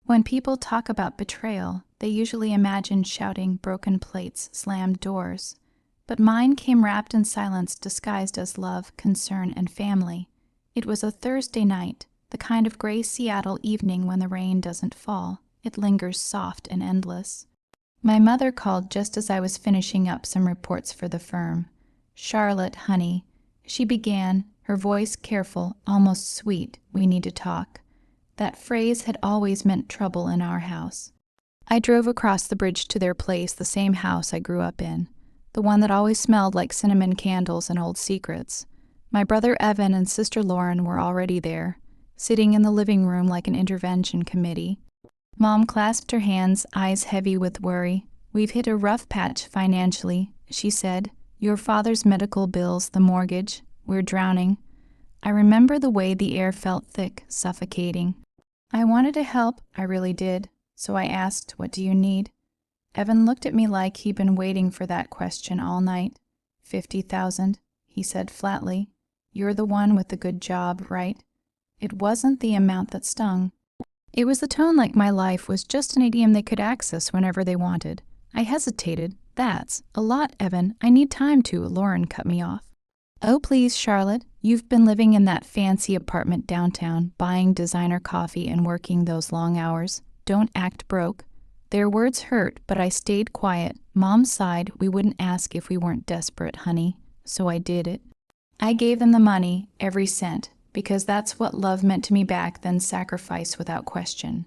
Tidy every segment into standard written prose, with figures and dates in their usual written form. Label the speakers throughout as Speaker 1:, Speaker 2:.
Speaker 1: When people talk about betrayal, they usually imagine shouting, broken plates, slammed doors. But mine came wrapped in silence disguised as love, concern, and family. It was a Thursday night, the kind of gray Seattle evening when the rain doesn't fall. It lingers soft and endless. My mother called just as I was finishing up some reports for the firm. "Charlotte, honey," she began, her voice careful, almost sweet, "we need to talk." That phrase had always meant trouble in our house. I drove across the bridge to their place, the same house I grew up in, the one that always smelled like cinnamon candles and old secrets. My brother Evan and sister Lauren were already there, sitting in the living room like an intervention committee. Mom clasped her hands, eyes heavy with worry. "We've hit a rough patch financially," she said. "Your father's medical bills, the mortgage. We're drowning." I remember the way the air felt thick, suffocating. I wanted to help, I really did, so I asked, "What do you need?" Evan looked at me like he'd been waiting for that question all night. 50,000, he said flatly. "You're the one with the good job, right?" It wasn't the amount that stung. It was the tone, like my life was just an ATM they could access whenever they wanted. I hesitated. "That's a lot, Evan. I need time to," Lauren cut me off. "Oh, please, Charlotte. You've been living in that fancy apartment downtown, buying designer coffee and working those long hours. Don't act broke." Their words hurt, but I stayed quiet. Mom sighed. "We wouldn't ask if we weren't desperate, honey." So I did it. I gave them the money, every cent, because that's what love meant to me back then, sacrifice without question.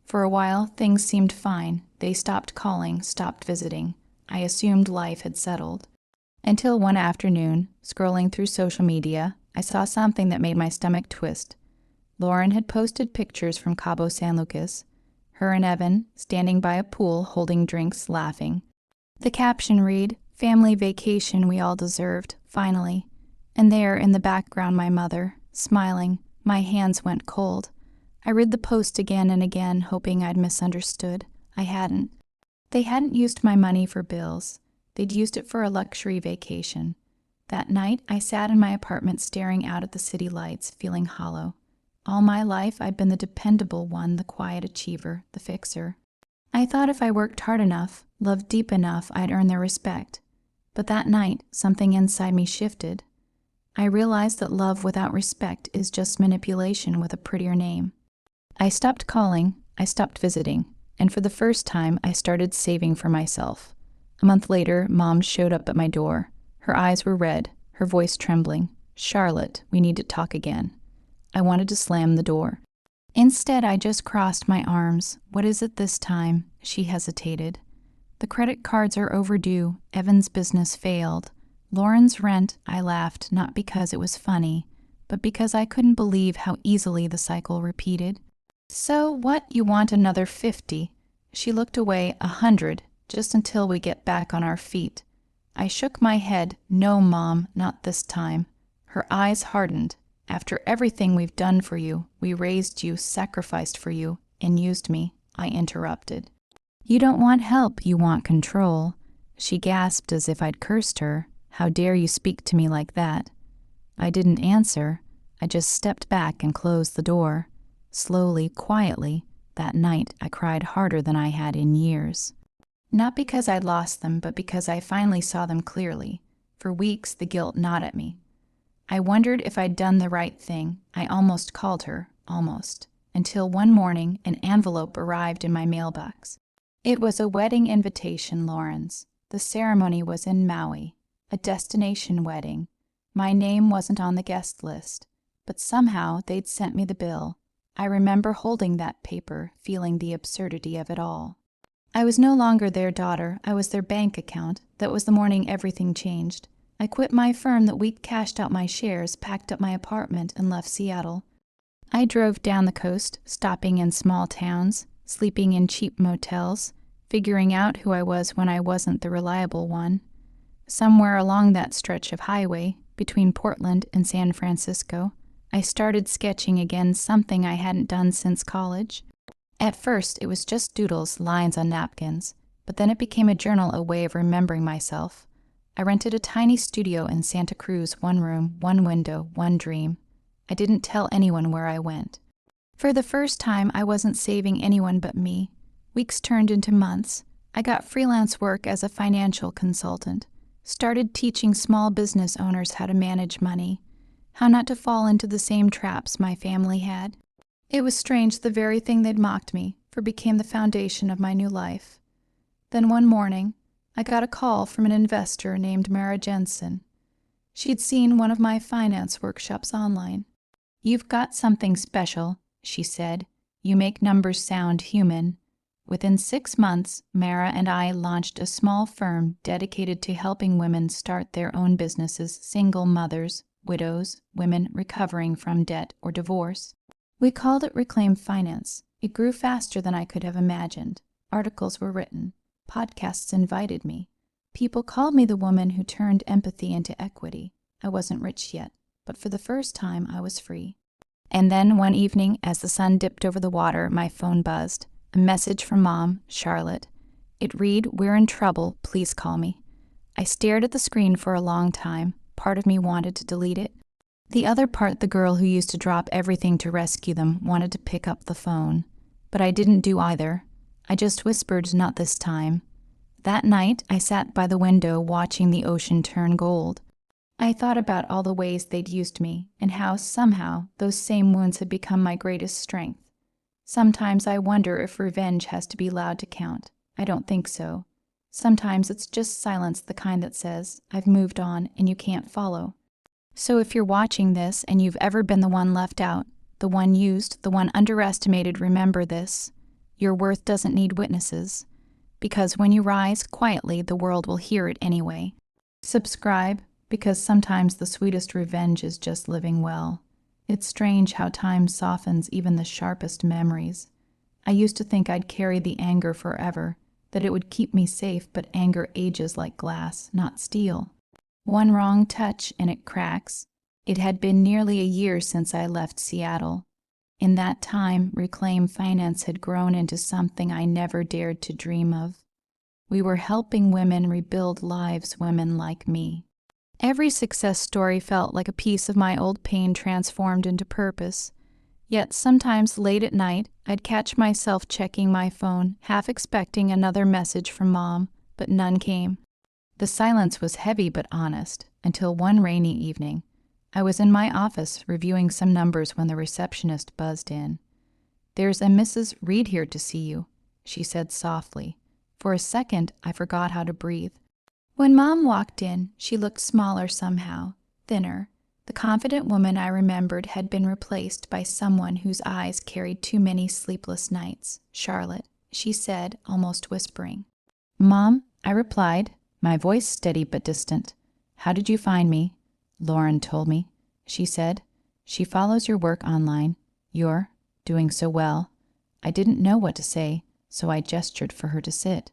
Speaker 1: For a while, things seemed fine. They stopped calling, stopped visiting. I assumed life had settled. Until one afternoon, scrolling through social media, I saw something that made my stomach twist. Lauren had posted pictures from Cabo San Lucas, her and Evan standing by a pool holding drinks, laughing. The caption read, "Family vacation we all deserved, finally." And there in the background my mother, smiling. My hands went cold. I read the post again and again, hoping I'd misunderstood. I hadn't. They hadn't used my money for bills. They'd used it for a luxury vacation. That night, I sat in my apartment staring out at the city lights, feeling hollow. All my life, I'd been the dependable one, the quiet achiever, the fixer. I thought if I worked hard enough, loved deep enough, I'd earn their respect. But that night, something inside me shifted. I realized that love without respect is just manipulation with a prettier name. I stopped calling, I stopped visiting, and for the first time, I started saving for myself. A month later, Mom showed up at my door. Her eyes were red, her voice trembling. "Charlotte, we need to talk again." I wanted to slam the door. Instead, I just crossed my arms. "What is it this time?" She hesitated. "The credit cards are overdue. Evan's business failed. Lauren's rent," I laughed, not because it was funny, but because I couldn't believe how easily the cycle repeated. "So what, you want another 50? She looked away. 100, just until we get back on our feet. I shook my head. "No, Mom, not this time." Her eyes hardened. "After everything we've done for you, we raised you, sacrificed for you, and used me," I interrupted. "You don't want help, you want control." She gasped as if I'd cursed her. "How dare you speak to me like that?" I didn't answer. I just stepped back and closed the door. Slowly, quietly, that night I cried harder than I had in years. Not because I'd lost them, but because I finally saw them clearly. For weeks, the guilt gnawed at me. I wondered if I'd done the right thing. I almost called her, almost, until one morning an envelope arrived in my mailbox. It was a wedding invitation, Lauren's. The ceremony was in Maui, a destination wedding. My name wasn't on the guest list, but somehow they'd sent me the bill. I remember holding that paper, feeling the absurdity of it all. I was no longer their daughter. I was their bank account. That was the morning everything changed. I quit my firm that week, cashed out my shares, packed up my apartment, and left Seattle. I drove down the coast, stopping in small towns, sleeping in cheap motels, figuring out who I was when I wasn't the reliable one. Somewhere along that stretch of highway, between Portland and San Francisco, I started sketching again, something I hadn't done since college. At first, it was just doodles, lines on napkins, but then it became a journal, a way of remembering myself. I rented a tiny studio in Santa Cruz, one room, one window, one dream. I didn't tell anyone where I went. For the first time, I wasn't saving anyone but me. Weeks turned into months. I got freelance work as a financial consultant, started teaching small business owners how to manage money, how not to fall into the same traps my family had. It was strange, the very thing they'd mocked me for became the foundation of my new life. Then one morning, I got a call from an investor named Mara Jensen. She'd seen one of my finance workshops online. "You've got something special," she said. "You make numbers sound human." Within 6 months, Mara and I launched a small firm dedicated to helping women start their own businesses, single mothers, widows, women recovering from debt or divorce. We called it Reclaim Finance. It grew faster than I could have imagined. Articles were written. Podcasts invited me. People called me the woman who turned empathy into equity. I wasn't rich yet, but for the first time I was free. And then one evening, as the sun dipped over the water, my phone buzzed. A message from Mom, Charlotte. It read, "We're in trouble, please call me." I stared at the screen for a long time. Part of me wanted to delete it. The other part, the girl who used to drop everything to rescue them, wanted to pick up the phone. But I didn't do either. I just whispered, "Not this time." That night, I sat by the window watching the ocean turn gold. I thought about all the ways they'd used me, and how, somehow, those same wounds had become my greatest strength. Sometimes I wonder if revenge has to be loud to count. I don't think so. Sometimes it's just silence, the kind that says, "I've moved on and you can't follow." So if you're watching this and you've ever been the one left out, the one used, the one underestimated, remember this. Your worth doesn't need witnesses. Because when you rise quietly, the world will hear it anyway. Subscribe, because sometimes the sweetest revenge is just living well. It's strange how time softens even the sharpest memories. I used to think I'd carry the anger forever, that it would keep me safe, but anger ages like glass, not steel. One wrong touch and it cracks. It had been nearly a year since I left Seattle. In that time, Reclaim Finance had grown into something I never dared to dream of. We were helping women rebuild lives, women like me. Every success story felt like a piece of my old pain transformed into purpose. Yet sometimes late at night, I'd catch myself checking my phone, half expecting another message from Mom, but none came. The silence was heavy but honest, until one rainy evening. I was in my office reviewing some numbers when the receptionist buzzed in. "There's a Mrs. Reed here to see you," she said softly. For a second, I forgot how to breathe. When Mom walked in, she looked smaller somehow, thinner. The confident woman I remembered had been replaced by someone whose eyes carried too many sleepless nights. "Charlotte," she said, almost whispering. "Mom," I replied, my voice steady but distant. "How did you find me?" "Lauren told me," she said. "She follows your work online. You're doing so well." I didn't know what to say, so I gestured for her to sit.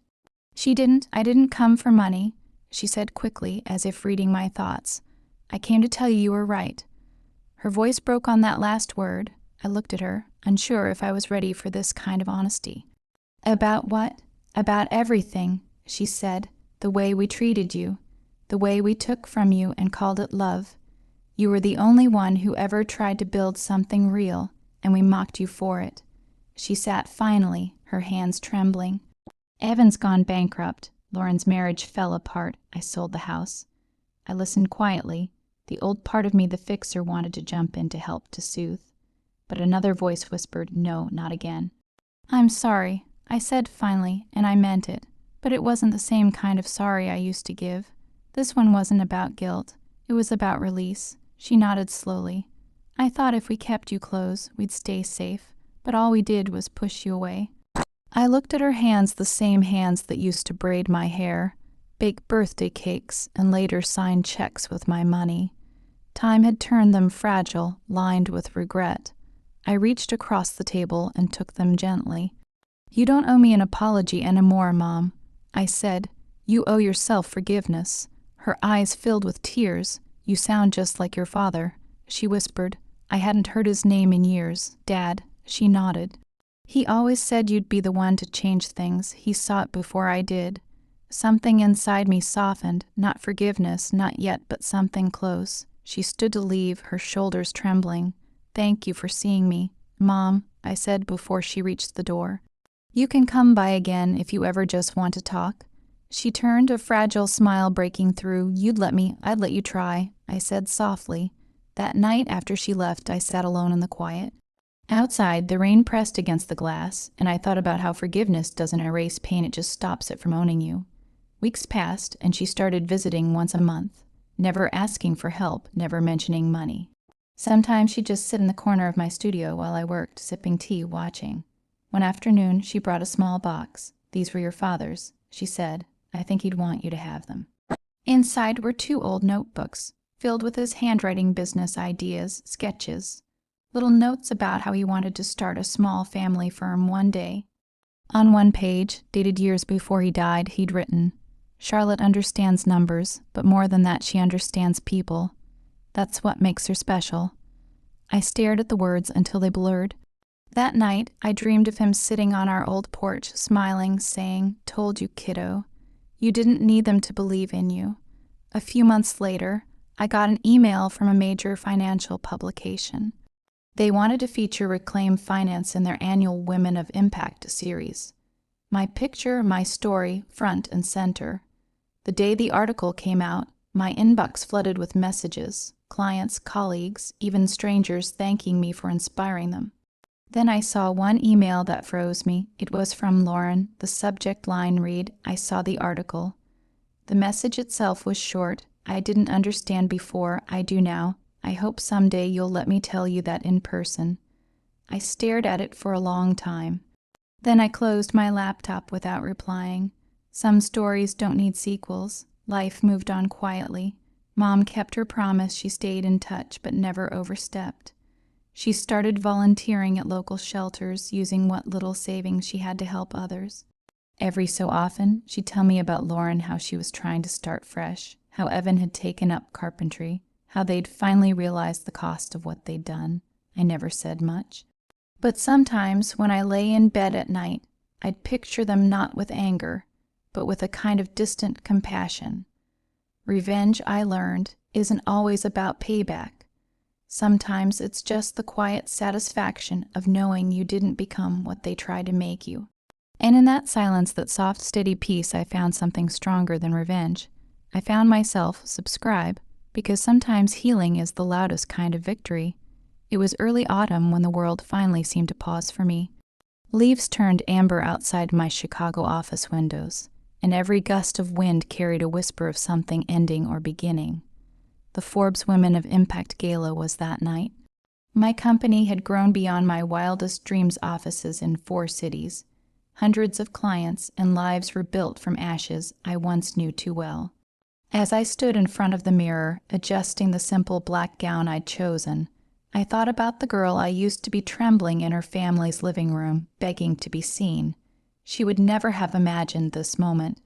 Speaker 1: I didn't come for money," she said quickly, as if reading my thoughts. "I came to tell you were right." Her voice broke on that last word. I looked at her, unsure if I was ready for this kind of honesty. "About what?" "About everything," she said. "The way we treated you. The way we took from you and called it love. You were the only one who ever tried to build something real, and we mocked you for it." She sat finally, her hands trembling. "Evan's gone bankrupt. Lauren's marriage fell apart. I sold the house." I listened quietly. The old part of me, the fixer, wanted to jump in to help to soothe. But another voice whispered, "No, not again." "I'm sorry," I said finally, and I meant it. But it wasn't the same kind of sorry I used to give. This one wasn't about guilt. It was about release. She nodded slowly. "I thought if we kept you close, we'd stay safe. But all we did was push you away." I looked at her hands, the same hands that used to braid my hair, bake birthday cakes, and later sign checks with my money. Time had turned them fragile, lined with regret. I reached across the table and took them gently. "You don't owe me an apology anymore, Mom," I said. "You owe yourself forgiveness." Her eyes filled with tears. "You sound just like your father," she whispered. I hadn't heard his name in years. "Dad." She nodded. "He always said you'd be the one to change things. He saw it before I did." Something inside me softened, not forgiveness, not yet, but something close. She stood to leave, her shoulders trembling. "Thank you for seeing me. "Mom," I said before she reached the door, "you can come by again if you ever just want to talk." She turned, a fragile smile breaking through. I'd let you try," I said softly. That night after she left, I sat alone in the quiet. Outside, the rain pressed against the glass, and I thought about how forgiveness doesn't erase pain, it just stops it from owning you. Weeks passed, and she started visiting once a month, never asking for help, never mentioning money. Sometimes she'd just sit in the corner of my studio while I worked, sipping tea, watching. One afternoon, she brought a small box. "These were your father's," she said. "I think he'd want you to have them." Inside were 2 old notebooks, filled with his handwriting business ideas, sketches, little notes about how he wanted to start a small family firm one day. On one page, dated years before he died, he'd written, "Charlotte understands numbers, but more than that, she understands people. That's what makes her special." I stared at the words until they blurred. That night, I dreamed of him sitting on our old porch, smiling, saying, "Told you, kiddo. You didn't need them to believe in you." A few months later, I got an email from a major financial publication. They wanted to feature Reclaim Finance in their annual Women of Impact series. My picture, my story, front and center. The day the article came out, my inbox flooded with messages, clients, colleagues, even strangers thanking me for inspiring them. Then I saw one email that froze me. It was from Lauren. The subject line read, "I saw the article." The message itself was short. "I didn't understand before. I do now. I hope someday you'll let me tell you that in person." I stared at it for a long time. Then I closed my laptop without replying. Some stories don't need sequels. Life moved on quietly. Mom kept her promise. She stayed in touch, but never overstepped. She started volunteering at local shelters, using what little savings she had to help others. Every so often, she'd tell me about Lauren, how she was trying to start fresh, how Evan had taken up carpentry, how they'd finally realized the cost of what they'd done. I never said much. But sometimes, when I lay in bed at night, I'd picture them not with anger, but with a kind of distant compassion. Revenge, I learned, isn't always about payback. Sometimes it's just the quiet satisfaction of knowing you didn't become what they tried to make you. And in that silence, that soft, steady peace, I found something stronger than revenge. I found myself subscribe, because sometimes healing is the loudest kind of victory. It was early autumn when the world finally seemed to pause for me. Leaves turned amber outside my Chicago office windows, and every gust of wind carried a whisper of something ending or beginning. The Forbes Women of Impact Gala was that night. My company had grown beyond my wildest dreams, offices in 4 cities. Hundreds of clients and lives were built from ashes I once knew too well. As I stood in front of the mirror, adjusting the simple black gown I'd chosen, I thought about the girl I used to be trembling in her family's living room, begging to be seen. She would never have imagined this moment.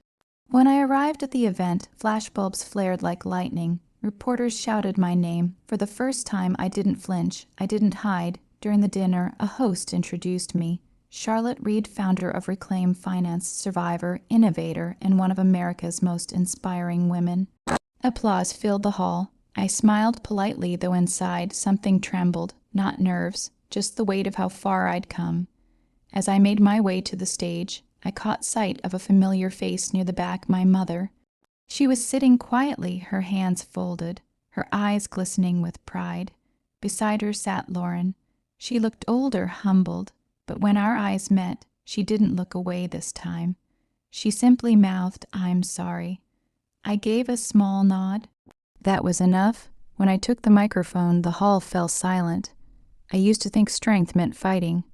Speaker 1: When I arrived at the event, flashbulbs flared like lightning. Reporters shouted my name. For the first time, I didn't flinch. I didn't hide. During the dinner, a host introduced me. Charlotte Reed, founder of Reclaim Finance, survivor, innovator, and one of America's most inspiring women. Applause filled the hall. I smiled politely, though inside something trembled. Not nerves, just the weight of how far I'd come. As I made my way to the stage, I caught sight of a familiar face near the back, my mother. She was sitting quietly, her hands folded, her eyes glistening with pride. Beside her sat Lauren. She looked older, humbled, but when our eyes met, she didn't look away this time. She simply mouthed, "I'm sorry." I gave a small nod. That was enough. When I took the microphone, the hall fell silent. I used to think strength meant fighting.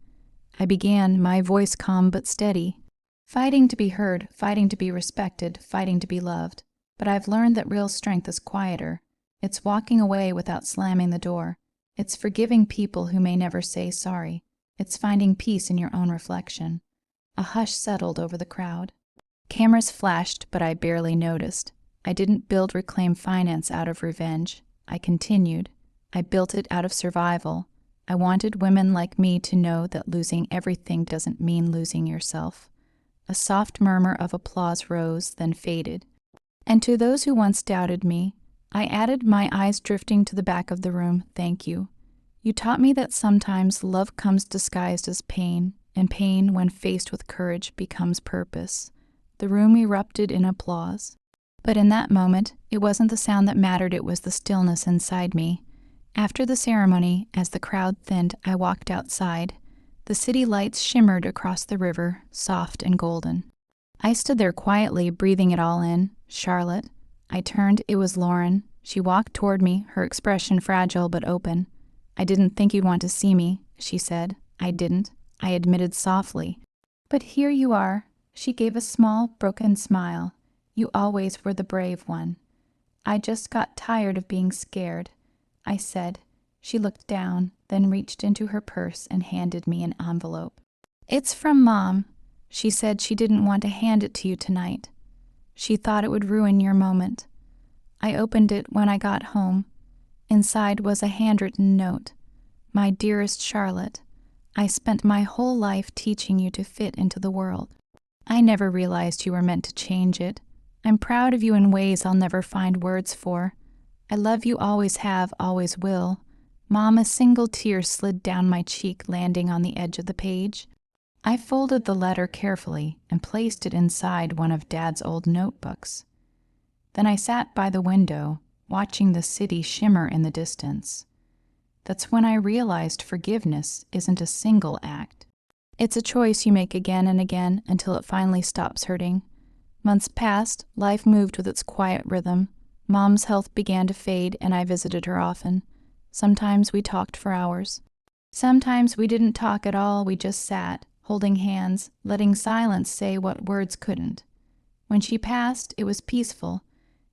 Speaker 1: I began, my voice calm but steady. Fighting to be heard, fighting to be respected, fighting to be loved. But I've learned that real strength is quieter. It's walking away without slamming the door. It's forgiving people who may never say sorry. It's finding peace in your own reflection. A hush settled over the crowd. Cameras flashed, but I barely noticed. I didn't build Reclaim Finance out of revenge. I continued. I built it out of survival. I wanted women like me to know that losing everything doesn't mean losing yourself. A soft murmur of applause rose, then faded. And to those who once doubted me, I added, my eyes drifting to the back of the room, "Thank you. You taught me that sometimes love comes disguised as pain, and pain, when faced with courage, becomes purpose. The room erupted in applause. But in that moment, it wasn't the sound that mattered, it was the stillness inside me. After the ceremony, as the crowd thinned, I walked outside. The city lights shimmered across the river, soft and golden. I stood there quietly, breathing it all in. Charlotte. I turned, it was Lauren. She walked toward me, her expression fragile but open. I didn't think you'd want to see me, she said. I didn't, I admitted softly. But here you are. She gave a small, broken smile. You always were the brave one. I just got tired of being scared, I said. She looked down, then reached into her purse and handed me an envelope. It's from Mom. She said she didn't want to hand it to you tonight. She thought it would ruin your moment. I opened it when I got home. Inside was a handwritten note. My dearest Charlotte, I spent my whole life teaching you to fit into the world. I never realized you were meant to change it. I'm proud of you in ways I'll never find words for. I love you, always have, always will. Mom, a single tear slid down my cheek, landing on the edge of the page. I folded the letter carefully and placed it inside one of Dad's old notebooks. Then I sat by the window, watching the city shimmer in the distance. That's when I realized forgiveness isn't a single act. It's a choice you make again and again until it finally stops hurting. Months passed, life moved with its quiet rhythm. Mom's health began to fade, and I visited her often. Sometimes we talked for hours. Sometimes we didn't talk at all, we just sat, holding hands, letting silence say what words couldn't. When she passed, it was peaceful.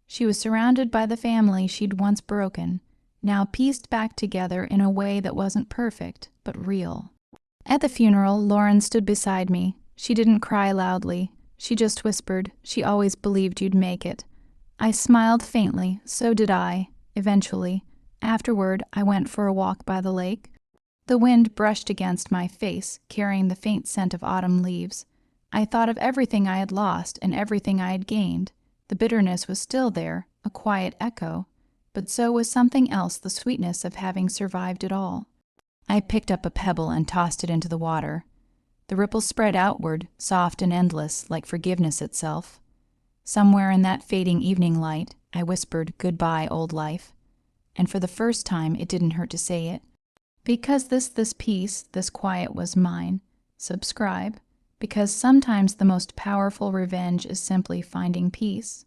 Speaker 1: She was surrounded by the family she'd once broken, now pieced back together in a way that wasn't perfect, but real. At the funeral, Lauren stood beside me. She didn't cry loudly. She just whispered, "She always believed you'd make it." I smiled faintly, so did I, eventually. Afterward, I went for a walk by the lake. The wind brushed against my face, carrying the faint scent of autumn leaves. I thought of everything I had lost and everything I had gained. The bitterness was still there, a quiet echo, but so was something else, the sweetness of having survived it all. I picked up a pebble and tossed it into the water. The ripples spread outward, soft and endless, like forgiveness itself. Somewhere in that fading evening light, I whispered, "Goodbye, old life." And for the first time, it didn't hurt to say it. Because this peace, this quiet was mine. Subscribe, because sometimes the most powerful revenge is simply finding peace.